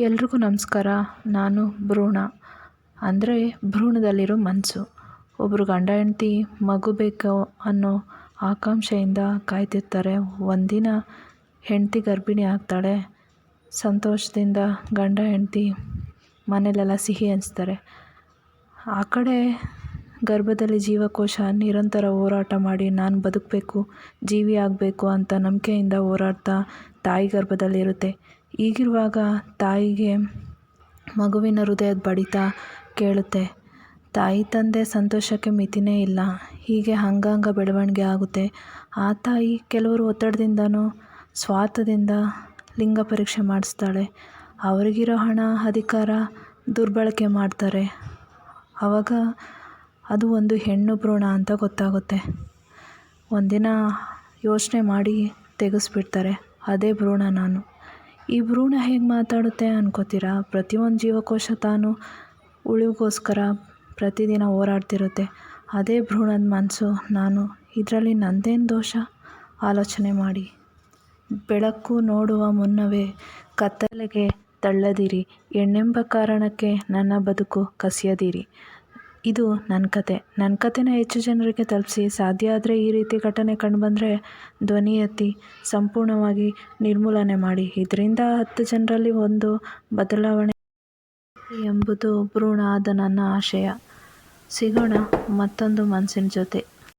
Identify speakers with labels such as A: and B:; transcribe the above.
A: ಎಲ್ರಿಗೂ ನಮಸ್ಕಾರ. ನಾನು ಭ್ರೂಣ ಅಂದರೆ ಭ್ರೂಣದಲ್ಲಿರೋ ಮನಸ್ಸು. ಒಬ್ಬರು ಗಂಡ ಹೆಂಡತಿ ಮಗು ಬೇಕು ಅನ್ನೋ ಆಕಾಂಕ್ಷೆಯಿಂದ ಕಾಯ್ತಿರ್ತಾರೆ. ಒಂದಿನ ಹೆಂಡತಿ ಗರ್ಭಿಣಿ ಆಗ್ತಾಳೆ. ಸಂತೋಷದಿಂದ ಗಂಡ ಹೆಂಡತಿ ಮನೇಲೆಲ್ಲ ಸಿಹಿ ಹಂಚ್ತಾರೆ. ಆ ಕಡೆ ಗರ್ಭದಲ್ಲಿ ಜೀವಕೋಶ ನಿರಂತರ ಹೋರಾಟ ಮಾಡಿ ನಾನು ಬದುಕಬೇಕು, ಜೀವಿ ಆಗಬೇಕು ಅಂತ ನಂಬಿಕೆಯಿಂದ ಹೋರಾಡ್ತಾ ತಾಯಿ ಗರ್ಭದಲ್ಲಿರುತ್ತೆ. ಹೀಗಿರುವಾಗ ತಾಯಿಗೆ ಮಗುವಿನ ಹೃದಯದ ಬಡಿತ ಕೇಳುತ್ತೆ. ತಾಯಿ ತಂದೆ ಸಂತೋಷಕ್ಕೆ ಮಿತಿನೇ ಇಲ್ಲ. ಹೀಗೆ ಅಂಗಾಂಗ ಬೆಳವಣಿಗೆ ಆಗುತ್ತೆ. ಆ ತಾಯಿ ಕೆಲವರು ಒತ್ತಡದಿಂದನೂ ಸ್ವಾರ್ಥದಿಂದ ಲಿಂಗ ಪರೀಕ್ಷೆ ಮಾಡಿಸ್ತಾಳೆ. ಅವರಿಗಿರೋ ಹಣ ಅಧಿಕಾರ ದುರ್ಬಳಕೆ ಮಾಡ್ತಾರೆ. ಆವಾಗ ಅದು ಒಂದು ಹೆಣ್ಣು ಭ್ರೂಣ ಅಂತ ಗೊತ್ತಾಗುತ್ತೆ. ಒಂದಿನ ಯೋಚನೆ ಮಾಡಿ ತೆಗೆಸ್ಬಿಡ್ತಾರೆ. ಅದೇ ಭ್ರೂಣ ನಾನು. ಈ ಭ್ರೂಣ ಹೇಗೆ ಮಾತಾಡುತ್ತೆ ಅನ್ಕೋತೀರಾ? ಪ್ರತಿಯೊಂದು ಜೀವಕೋಶ ತಾನು ಉಳಿವಿಗೋಸ್ಕರ ಪ್ರತಿದಿನ ಹೋರಾಡ್ತಿರುತ್ತೆ. ಅದೇ ಭ್ರೂಣದ ಮನಸ್ಸು ನಾನು. ಇದರಲ್ಲಿ ನಂದೇನು ದೋಷ? ಆಲೋಚನೆ ಮಾಡಿ. ಬೆಳಕು ನೋಡುವ ಮುನ್ನವೇ ಕತ್ತಲೆಗೆ ತಳ್ಳದಿರಿ, ಹೆಣ್ಣೆಂಬ ಕಾರಣಕ್ಕೆ ನನ್ನ ಬದುಕು ಕಸಿಯದಿರಿ. ಇದು ನನ್ನ ಕತೆ. ನನ್ನ ಕತೆನ ಹೆಚ್ಚು ಜನರಿಗೆ ತಲುಪಿಸಿ. ಸಾಧ್ಯ ಆದರೆ ಈ ರೀತಿ ಘಟನೆ ಕಂಡುಬಂದರೆ ಧ್ವನಿ ಎತ್ತಿ ಸಂಪೂರ್ಣವಾಗಿ ನಿರ್ಮೂಲನೆ ಮಾಡಿ. ಇದರಿಂದ 10 ಜನರಲ್ಲಿ ಒಂದು ಬದಲಾವಣೆ ಎಂಬುದು ಭ್ರೂಣ ಆದ ನನ್ನ ಆಶಯ. ಸಿಗೋಣ ಮತ್ತೊಂದು ಮನಸ್ಸಿನ ಜೊತೆ.